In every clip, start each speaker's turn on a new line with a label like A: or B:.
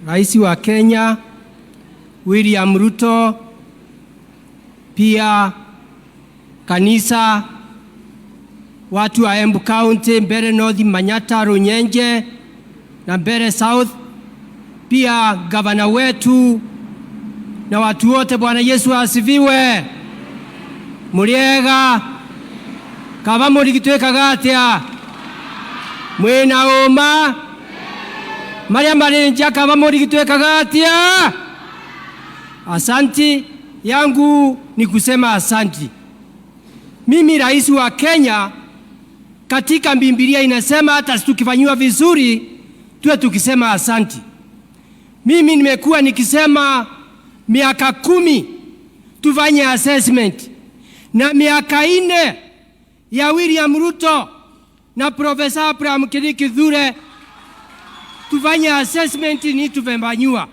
A: Rais wa Kenya William Ruto, pia kanisa, watu wa Embu County, Mbeere North, Manyata, Runyenje na Mbeere South, pia gavana wetu na watu wote. Bwana Yesu asifiwe. Muriega kaba muri gitwekaga atia mwina uma Maria Marenja kaba muri gitwekaga atia. Asanti yangu ni kusema asanti. Mimi rais wa Kenya, katika Biblia inasema hata tukifanywa vizuri tuwe tukisema asanti. Mimi nimekuwa nikisema miaka 10 tufanye assessment, na miaka 4 ya William Ruto na Profesa Abraham Kithure tufanye assessment ni tufanywa.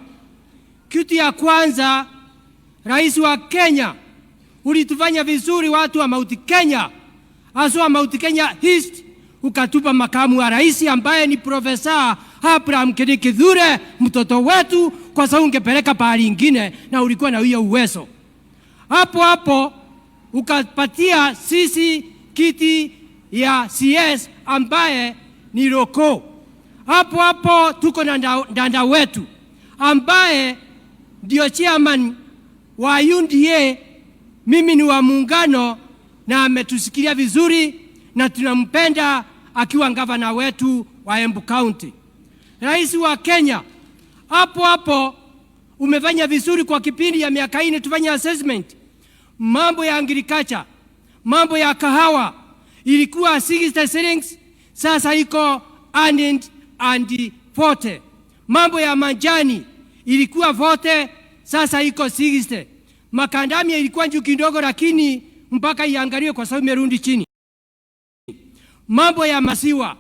A: Kitu ya kwanza, rais wa Kenya ulitufanya vizuri watu wa Mount Kenya, aswa Mount Kenya East, ukatupa makamu wa rais ambaye ni Profesa Abraham Kithure, mtoto wetu, kwa sababu ungepeleka pahali ingine na ulikuwa na hiyo uwezo. Hapo ukapatia sisi kiti ya CS ambaye ni Roko. Hapo tuko na Ndanda wetu ambaye ndio chairman wa UDA. Mimi ni wa muungano na ametusikilia vizuri na tunampenda akiwa gavana wetu wa Embu County. Rais wa Kenya, hapo umefanya vizuri kwa kipindi ya miaka 4 tufanye assessment. Mambo ya agriculture, mambo ya kahawa ilikuwa 60 shillings, sasa iko 140. Mambo ya majani ilikuwa 40, sasa iko 60. Makandamia ilikuwa juu kidogo, lakini mpaka iangaliwe kwa sababu imerudi chini. Mambo ya maziwa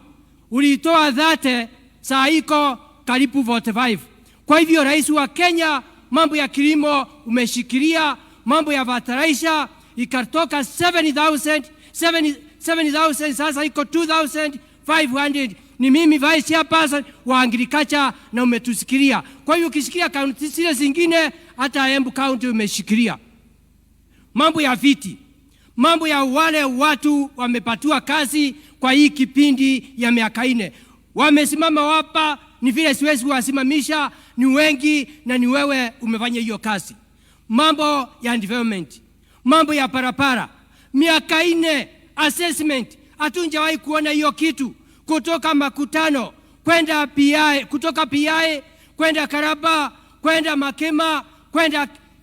A: ulitoa 30, saa iko karibu 45. Kwa hivyo rais wa Kenya, mambo ya kilimo umeshikilia. Mambo ya fertilizer ikatoka 7,000 sasa iko 2,500. Ni mimi vice chairperson wa agriculture na umetusikilia. Kwa hiyo ukishikilia kaunti zile zingine, hata Embu County umeshikilia. Mambo ya viti, mambo ya wale watu wamepatiwa kazi kwa hii kipindi ya miaka 4 wamesimama hapa, ni vile siwezi kuwasimamisha, ni wengi na ni wewe umefanya hiyo kazi. Mambo ya development, mambo ya parapara, miaka 4 assessment, hatunjawahi kuona hiyo kitu. Kutoka makutano kwenda PI, kutoka PI kwenda Karaba, kwenda Makema,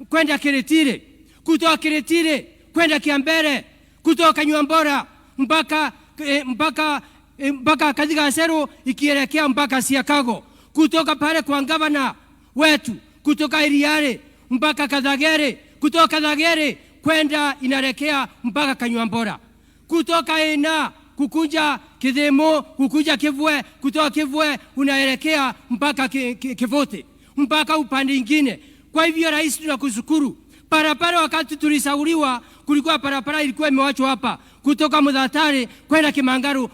A: kwenda Kiretire, kutoka Kiretire kwenda Kiambere, kutoka Nywambora mpaka katika Asero ikielekea mpaka Siakago, kutoka pale kwa gavana wetu, kutoka Iriare mpaka Kadagere, kutoka Kadagere kwenda inaelekea mpaka Kanywambora, kutoka Ena kukuja Kidemo, kukuja Kivwe, kutoka Kivwe unaelekea mpaka Kivote, mpaka upande ingine. Kwa hivyo rais, tunakushukuru. Parapara wakati tulisauliwa, kulikuwa parapara ilikuwa imewachwa hapa kutoka Mudhatari kwenda Kimangaru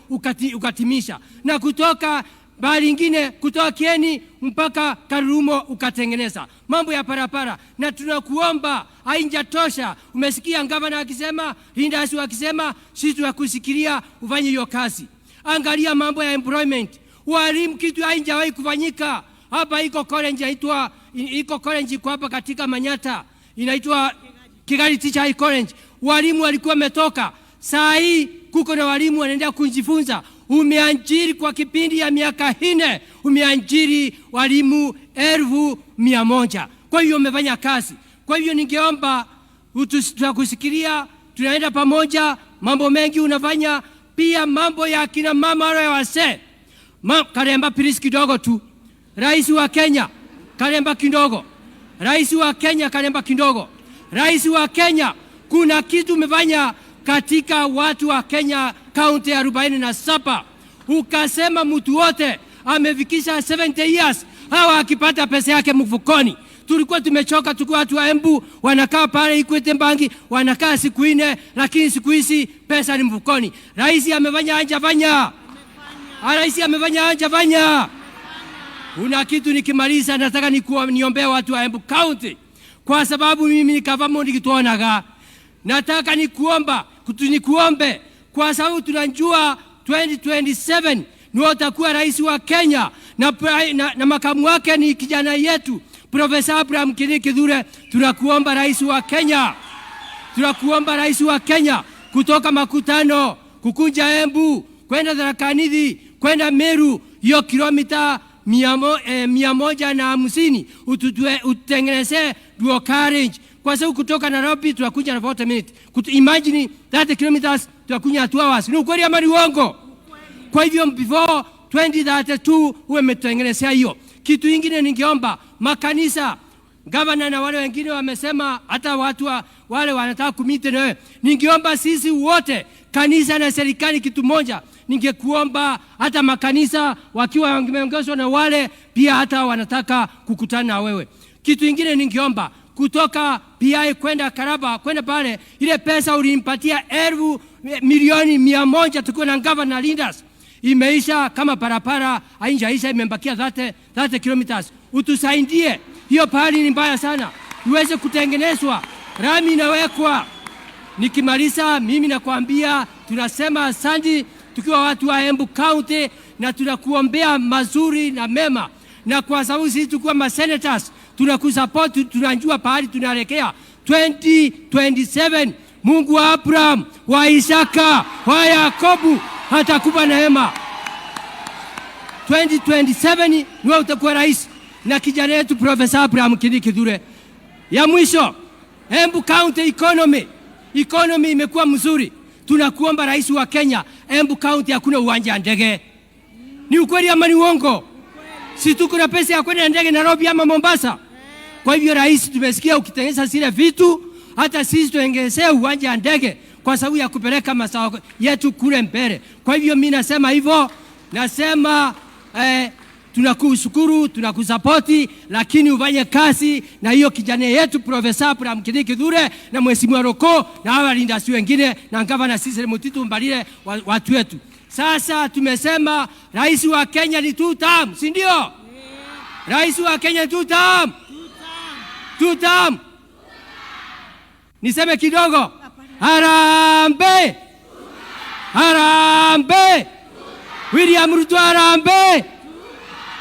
A: ukatimisha, na kutoka bali ingine kutoka Kieni mpaka Karurumo ukatengeneza mambo ya parapara. Na tunakuomba, hainjatosha. Umesikia gavana akisema, Lindasi akisema, sisi tunakusikilia ufanye hiyo kazi. Angalia mambo ya employment, walimu, kitu hainjawahi kufanyika hapa. Iko college kwa hapa katika Manyata inaitwa Kigali Teacher College, walimu walikuwa wametoka. Saa hii kuko na walimu wanaendelea kujifunza. Umeanjiri kwa kipindi ya miaka 4, umeanjiri walimu 1,100. Kwa hiyo umefanya kazi. Kwa hiyo ningeomba tutakusikilia, tunaenda pamoja, mambo mengi unafanya. Pia mambo ya kina mama wale wase, Karemba please kidogo tu. Rais wa Kenya Karemba kidogo. Rais wa Kenya Karemba kidogo. Rais wa Kenya, kuna kitu umefanya katika watu wa Kenya kaunti 47. Ukasema mtu wote amefikisha 70 years hawa akipata pesa yake mfukoni. Tulikuwa tumechoka, tulikuwa watu wa Embu wanakaa pale Equity Bank wanakaa siku 4, lakini siku hizi pesa ni mfukoni. Rais amefanya hajafanya? Rais amefanya hajafanya? Una kitu nikimaliza, nataka niombee watu wa Embu County, kwa sababu mimi ni kavamo nikituonaga. Nataka nikuombe kwa sababu tunajua 2027 ni atakuwa rais wa Kenya na makamu wake ni kijana yetu Profesa Abraham Kindiki Kithure. Tunakuomba rais wa Kenya kutoka Makutano kukunja Embu kwenda Tharaka Nithi kwenda Meru, hiyo kilomita 150 utengeneze dual carriage, kwa sababu kutoka Nairobi tunakuja na 40 minutes. Imagine 30 kilometers tunakuja 2 hours. Ni ukweli ama ni uongo? Kwa hivyo before 2032 uwe umetengenezea hiyo. Kitu kingine ningeomba makanisa, gavana na wale wengine wamesema hata watu wale wanataka kumite na wewe. Ningeomba sisi wote, kanisa na serikali kitu moja. Ningekuomba hata makanisa wakiwa wameongozwa na wale pia hata wanataka kukutana na wewe. Kitu kingine ningeomba kutoka PI kwenda Karaba kwenda pale, ile pesa ulimpatia milioni 100 tukiwa na governor leaders imeisha, kama parapara hainjaisha, imebakia 30 kilometers. Utusaidie hiyo, pahali ni mbaya sana, iweze kutengenezwa, rami inawekwa. Nikimaliza mimi nakwambia tunasema asante tukiwa watu wa Embu County, na tunakuombea mazuri na mema, na kwa sababu sisi tukiwa ma senators tunakusupport, tunajua pahali tunaelekea 2027. Mungu wa Abraham, wa Isaka, wa Yakobo atakupa neema. 2027 wewe utakuwa rais na kijana yetu Profesa Abraham Kindiki Kithure. Ya mwisho, Embu County economy imekuwa mzuri. Tunakuomba rais wa Kenya, Embu County hakuna uwanja wa ndege. Ni ukweli ama ni uongo? Si tuko na pesa ya kwenda ndege Nairobi ama Mombasa? Kwa hivyo rais, tumesikia ukitengeneza zile vitu, hata sisi tuongezee uwanja wa ndege kwa sababu ya kupeleka mazao yetu kule mbele. Kwa hivyo mimi nasema hivyo, nasema tunakushukuru, tunakusapoti, lakini ufanye kazi na hiyo kijana yetu Profesa Abraham Kindiki Kithure na Mheshimiwa Roko na hawa leaders wengine na gavana Cecily Mutitu Mbalile, watu wetu. Sasa tumesema rais wa Kenya ni 2 term, si ndio? Yeah. Rais wa Kenya 2 term. 2 term. Niseme kidogo. Harambee! Harambee! William Ruto harambee!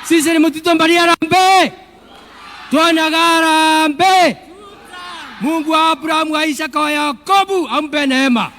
A: Cecily Mutitu Mbalile harambee! Tuonaga harambee! Mungu wa Abraham, wa Isaka, wa Yakobo ampe neema.